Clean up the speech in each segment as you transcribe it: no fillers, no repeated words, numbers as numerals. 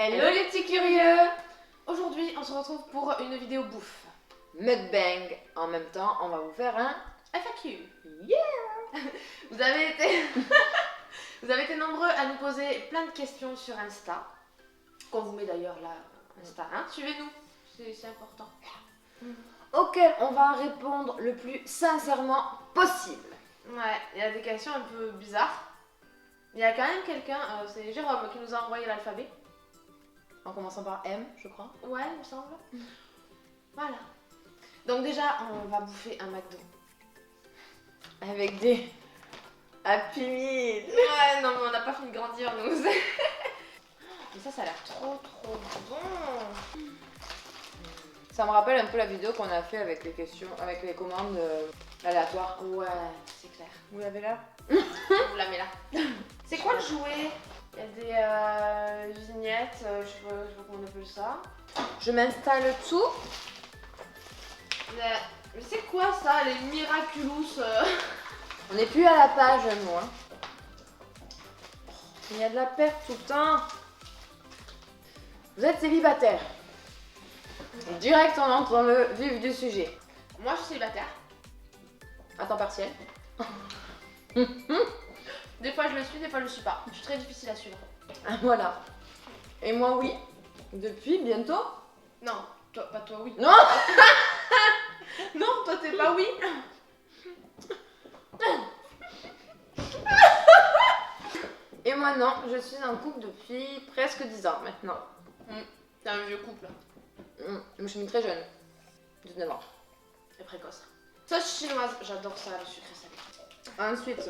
Hello les petits curieux! Aujourd'hui, on se retrouve pour une vidéo bouffe. Mukbang. En même temps, on va vous faire un FAQ. yeah! Vous avez été... vous avez été nombreux à nous poser plein de questions sur Insta. Qu'on vous met d'ailleurs là, Insta. Hein? Suivez-nous, c'est important. Auquel on va répondre le plus sincèrement possible. Ouais, il y a des questions un peu bizarres. Il y a quand même quelqu'un, c'est Jérôme, qui nous a envoyé l'alphabet. En commençant par M, je crois. Ouais, il me semble. Voilà. Donc déjà, on va bouffer un McDo. Avec des Happy Meal. Ouais, non mais on n'a pas fini de grandir nous. Mais ça a l'air trop bon. Ça me rappelle un peu la vidéo qu'on a fait avec les questions, avec les commandes aléatoires. Ouais, c'est clair. Vous l'avez là? On vous la met là. C'est quoi le jouet? Il y a des vignettes, je sais pas comment on appelle ça. Je m'installe tout. Mais c'est quoi ça, les Miraculous On n'est plus à la page, nous. Hein. Il y a de la perte tout le temps. Vous êtes célibataire. Direct, on entre dans le vif du sujet. Moi, je suis célibataire. À temps partiel. Des fois, je le suis, des fois, je le suis pas. Je suis très difficile à suivre. Ah, voilà. Et moi, oui. Depuis bientôt. Non, toi, pas toi, oui. Non. Non, toi, t'es pas oui. Et moi, non. Je suis en couple depuis presque 10 ans maintenant. C'est un vieux couple. Je suis très jeune. 19 ans. Et précoce. Sauce chinoise, j'adore ça, le sucré salé. Ensuite,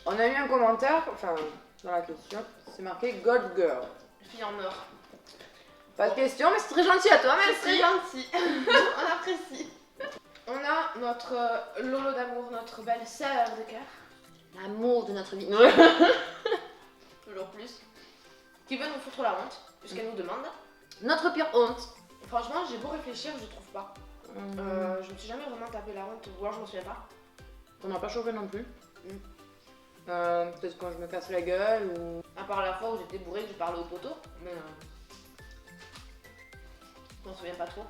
on a eu un commentaire, enfin, dans la question, c'est marqué Gold Girl. Fille en or. Pas de question, mais c'est très gentil à toi, C'est merci. gentil. On apprécie. On a notre Lolo d'amour, notre belle sœur de cœur. L'amour de notre vie. Toujours plus. Qui veut nous foutre la honte, puisqu'elle nous demande. Notre pire honte. Franchement, j'ai beau réfléchir, je trouve pas. Je me suis jamais vraiment tapé la honte, ou alors je m'en souviens pas. On n'a pas chauffé non plus. Peut-être quand je me casse la gueule ou... À part la fois où j'étais bourrée, que j'ai parlé au poteau. Mais je m'en souviens pas trop.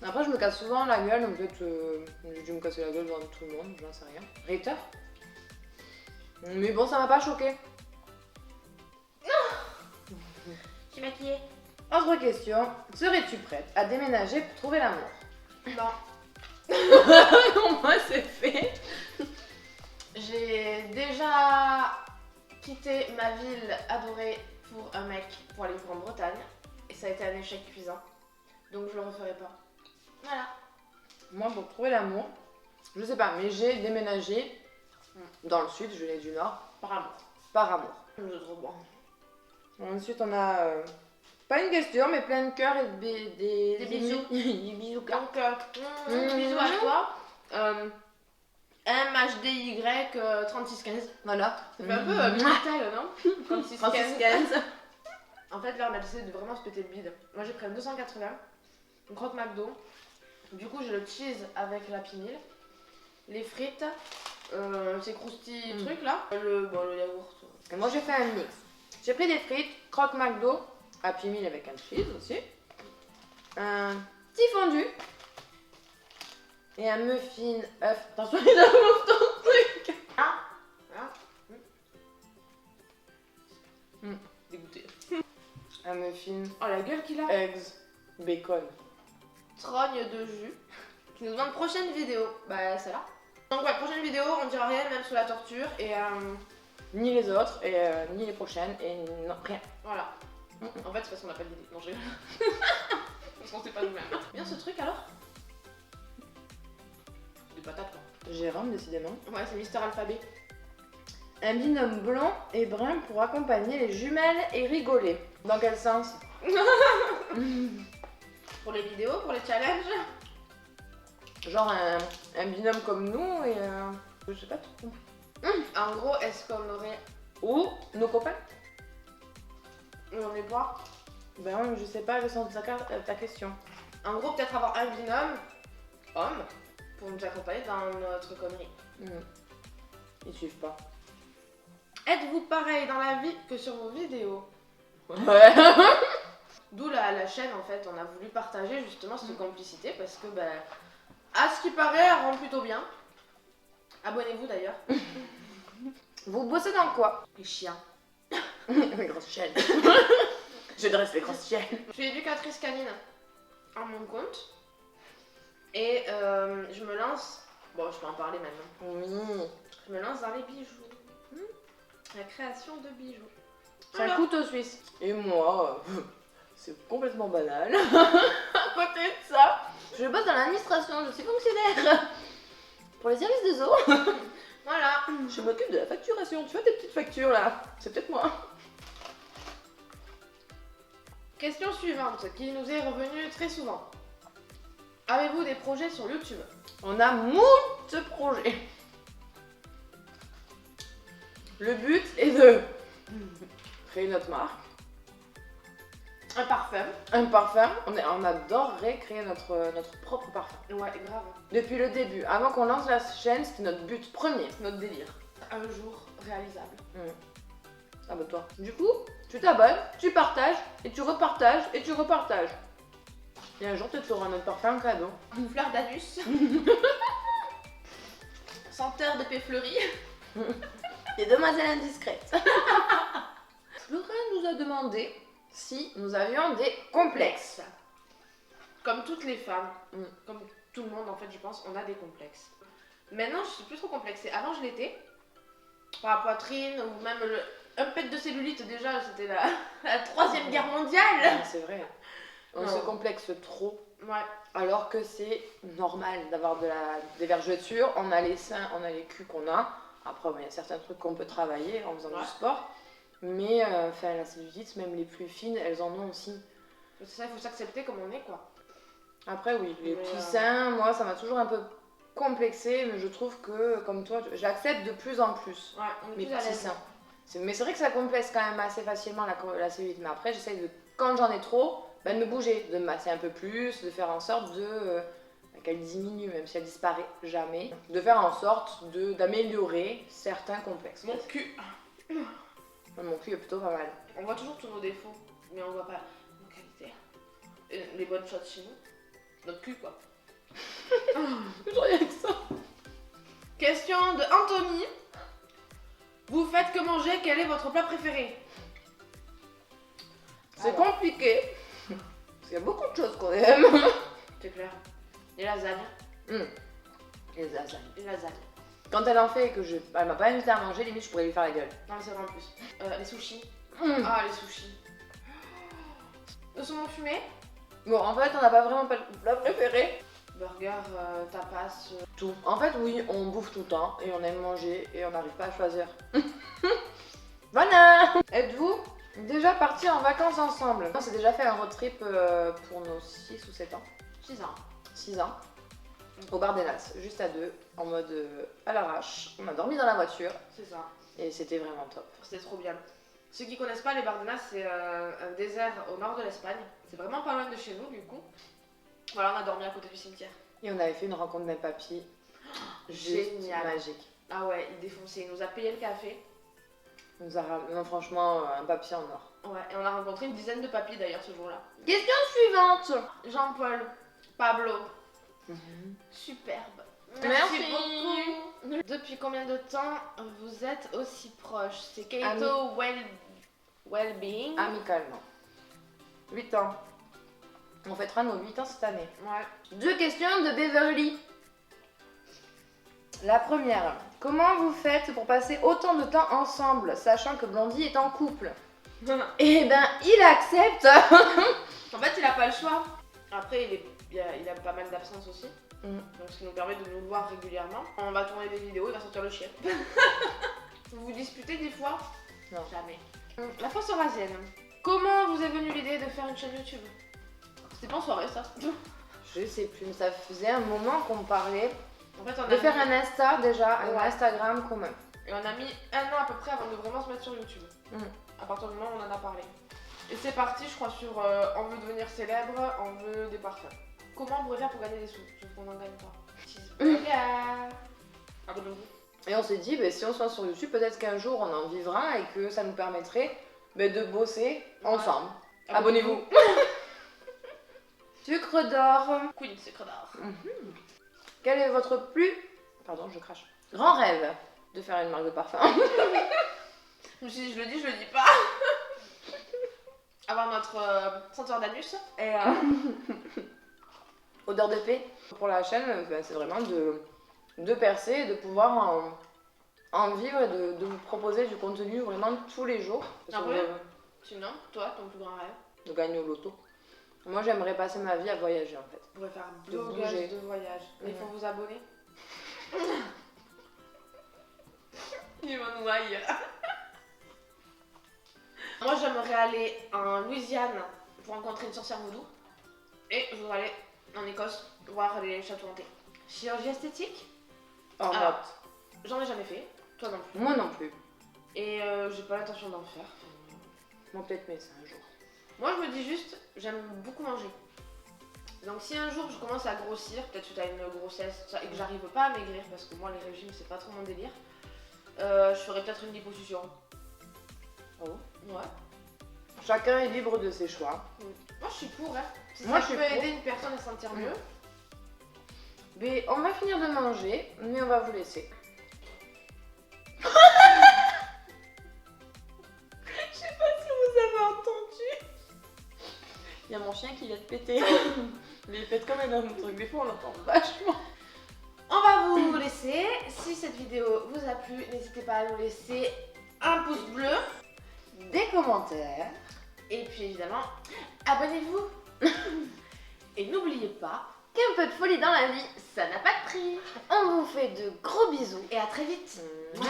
Après, je me casse souvent la gueule, donc peut-être j'ai dû me casser la gueule devant tout le monde, j'en sais rien. Réacteur. Mais bon, ça m'a pas choqué. Je suis maquillée. Autre question, serais-tu prête à déménager pour trouver l'amour? Non. Moi, c'est fait. J'ai déjà quitté ma ville adorée pour un mec pour aller vivre en Bretagne. Et ça a été un échec cuisant. Donc je le referai pas. Voilà. Moi, pour trouver l'amour, je sais pas, mais j'ai déménagé dans le sud, je venais du nord, Par amour. par amour. C'est trop bon. Ensuite, on a pas une question, mais plein de cœurs et des bisous. des bisous. Donc, bisous à toi. MHDY 3615. Voilà. Ça fait un peu Minitel, non? 3615. En fait, là, on a décidé de vraiment se péter le bide. Moi, j'ai pris un 280, un croque McDo. Du coup, j'ai le cheese avec la Meal, les frites, ces croustilles trucs là, le yaourt. Et moi, j'ai fait un mix. J'ai pris des frites, croque McDo, Happy Meal avec un cheese aussi, un petit fondu et un muffin œuf. Attention, il a ouvert ton truc. Dégoûté. Un muffin, Oh, la gueule qu'il a. eggs, bacon. Trogne de jus. Qui nous demande prochaine vidéo. Bah, c'est là. Donc, ouais, prochaine vidéo, on dira rien, même sous la torture. Et Ni les autres, et ni les prochaines, et non, rien. voilà. En fait, c'est parce qu'on n'a pas d'idée. Non, je rigole. Parce qu'on sait pas nous-mêmes. Bien ce truc alors? Des patates quoi. Jérôme, décidément. Ouais, c'est Mister Alphabet. Un binôme blond et brun pour accompagner les jumelles et rigoler. Dans quel sens? Pour les vidéos, pour les challenges. Genre un binôme comme nous et je sais pas trop. En gros, est-ce qu'on aurait. Ou nos copains? On est pas. Ben oui, je sais pas le sens de ta question. En gros, peut-être avoir un binôme, homme, pour nous accompagner dans notre connerie. Ils suivent pas. Êtes-vous pareil dans la vie que sur vos vidéos? Ouais. D'où la chaîne en fait, on a voulu partager justement cette complicité parce que ben, à ce qui paraît, elle rend plutôt bien. Abonnez-vous d'ailleurs. Vous bossez dans quoi? Les chiens. Les grosses chiennes. Je dresse les grosses chiennes. Je suis éducatrice canine à mon compte et je me lance, bon je peux en parler maintenant, Oui. je me lance dans les bijoux. La création de bijoux. C'est un Alors, couteau suisse. Et moi, c'est complètement banal. À côté de ça, je bosse dans l'administration, je suis fonctionnaire. Pour les services des eaux. voilà. Je m'occupe de la facturation. Tu vois tes petites factures là? C'est peut-être moi. Question suivante qui nous est revenue très souvent. Avez-vous des projets sur YouTube? On a moult projets. Le but est de créer notre marque. Un parfum. Un parfum. On adorerait créer notre propre parfum. Ouais, grave. Depuis le début, avant qu'on lance la chaîne, c'était notre but premier. Notre délire. Un jour réalisable. Ah bah toi. Du coup, tu t'abonnes, tu partages, et tu repartages, et tu repartages. Et un jour, peut-être tu auras notre parfum en cadeau. Une fleur d'anus. Senteur de paix fleurie. Et demoiselle indiscrète. Flora nous a demandé si nous avions des complexes. Comme toutes les femmes, Mm. comme tout le monde en fait, je pense, on a des complexes. Maintenant, je suis plus trop complexée. Avant, je l'étais. Par la poitrine, ou même un pet de cellulite, déjà, c'était la troisième guerre mondiale. Ah, c'est vrai. On Non. se complexe trop, Ouais, alors que c'est normal d'avoir des vergetures. On a les seins, on a les culs qu'on a. Après, il y a certains trucs qu'on peut travailler en faisant Ouais. du sport. Mais enfin, la cellulite, même les plus fines, elles en ont aussi. c'est ça, il faut s'accepter comme on est, quoi. Après, oui, les Mais, petits seins, moi, ça m'a toujours un peu complexé, mais je trouve que, comme toi, j'accepte de plus en plus Ouais, on est mes plus à petits l'aise. seins. Mais c'est vrai que ça complexe quand même assez facilement la cellulite. Mais après, j'essaye de, quand j'en ai trop, de me bouger, de me masser un peu plus, de faire en sorte qu'elle diminue, même si elle disparaît jamais. De faire en sorte d'améliorer certains complexes. Mon cul. Mon cul est plutôt pas mal. On voit toujours tous nos défauts, mais on voit pas nos qualités. Et les bonnes choses chez nous. Notre cul, quoi. Toujours rien que ça. Question de Anthony. Vous faites que manger, quel est votre plat préféré? C'est Alors. compliqué. Parce qu'il y a beaucoup de choses qu'on aime. C'est clair. Les lasagnes. Les lasagnes. Les lasagnes. Quand elle en fait et que elle m'a pas invité à manger, limite je pourrais lui faire la gueule. Non, mais c'est vrai en plus. Les sushis. Ah, les sushis. Le saumon fumé. Bon, en fait, on n'a pas vraiment pas de plat préféré. Burger, tapas. Tout. En fait, oui, on bouffe tout le temps et on aime manger et on n'arrive pas à choisir. Voilà. Êtes-vous déjà partis en vacances ensemble? On s'est déjà fait un road trip pour nos 6 ou 7 ans. 6 ans. 6 ans. Au Bardenas, juste à deux, en mode à l'arrache. On a dormi dans la voiture C'est ça. et c'était vraiment top. C'était trop bien. Ceux qui connaissent pas les Bardenas, c'est un désert au nord de l'Espagne. C'est vraiment pas loin de chez nous, du coup. Voilà, on a dormi à côté du cimetière. Et on avait fait une rencontre d'un papy. Juste Génial. magique. Ah ouais, il défonçait. Il nous a payé le café. Il nous a non, franchement, un papier en or. Ouais, et on a rencontré une dizaine de papis d'ailleurs ce jour-là. Question suivante. Jean-Paul, Pablo. Superbe. Merci. beaucoup. Depuis combien de temps vous êtes aussi proches? C'est Ami. Kaito Wellbeing. Amicalement. 8 ans. On fêtera nos 8 ans cette année. Ouais. 2 questions de Beverly. La première. Comment vous faites pour passer autant de temps ensemble, sachant que Blondie est en couple? Eh ben, il accepte. En fait, il a pas le choix. Après, il a pas mal d'absence aussi. Mm. Donc, ce qui nous permet de nous voir régulièrement. On va tourner des vidéos, il va sortir le chien. Vous vous disputez des fois? Non. Jamais. La fois sarrasienne. Comment vous est venue l'idée de faire une chaîne YouTube? C'était pas en soirée, ça. Je sais plus, mais ça faisait un moment qu'on parlait En fait, on de a faire mis- un Insta déjà, un Ouais. Instagram commun. Et on a mis 1 an à peu près avant de vraiment se mettre sur YouTube. Mm. À partir du moment où on en a parlé. Et c'est parti, je crois, sur on veut devenir célèbre, on veut des parfums. Comment on pourrait faire pour gagner des sous? Sauf qu'on n'en gagne pas. Cheeseburger. Abonnez-vous. Et on s'est dit, si on se lance sur YouTube, peut-être qu'un jour on en vivra et que ça nous permettrait de bosser ensemble. Ah, Abonnez-vous. Sucre d'or. Queen sucre d'or. Quel est votre plus... Pardon, je crache. Grand rêve de faire une marque de parfum. Je me suis dit, je le dis, je le dis pas. Avoir notre senteur d'anus et Odeur de paix. Pour la chaîne, c'est vraiment de percer et de pouvoir en vivre et de vous proposer du contenu vraiment tous les jours. Parce Après, que sinon, toi, ton plus grand rêve, de gagner au loto. Moi, j'aimerais passer ma vie à voyager en fait. vous pourrez faire un De blogage bouger. de voyage. Il faut vous abonner. Il va nous haïr. Moi, j'aimerais aller en Louisiane pour rencontrer une sorcière vaudou. Et je voudrais aller en Écosse voir les châteaux hantés. Chirurgie esthétique, En Ah. note. j'en ai jamais fait. Toi non plus. Moi non plus. Et j'ai pas l'intention d'en faire. Moi peut-être médecin un jour. Moi, je me dis juste, j'aime beaucoup manger. Donc si un jour je commence à grossir, peut-être suite à une grossesse, tout ça, et que j'arrive pas à maigrir, parce que moi les régimes c'est pas trop mon délire, je ferais peut-être une liposuction. Oh. Ouais. Chacun est libre de ses choix. Moi je suis pour, hein. Si Moi, ça je suis peut pour. aider une personne à se sentir mieux. Mais on va finir de manger, mais on va vous laisser. Je sais pas si vous avez entendu. Il y a mon chien qui vient de péter. Mais il pète comme un homme, truc. Des fois on l'entend vachement. On va vous laisser. Si cette vidéo vous a plu, n'hésitez pas à nous laisser un pouce bleu. Des commentaires. Et puis évidemment, abonnez-vous. Et n'oubliez pas, Qu'un peu de folie dans la vie. ça n'a pas de prix. On vous fait de gros bisous. Et à très vite. Mouah.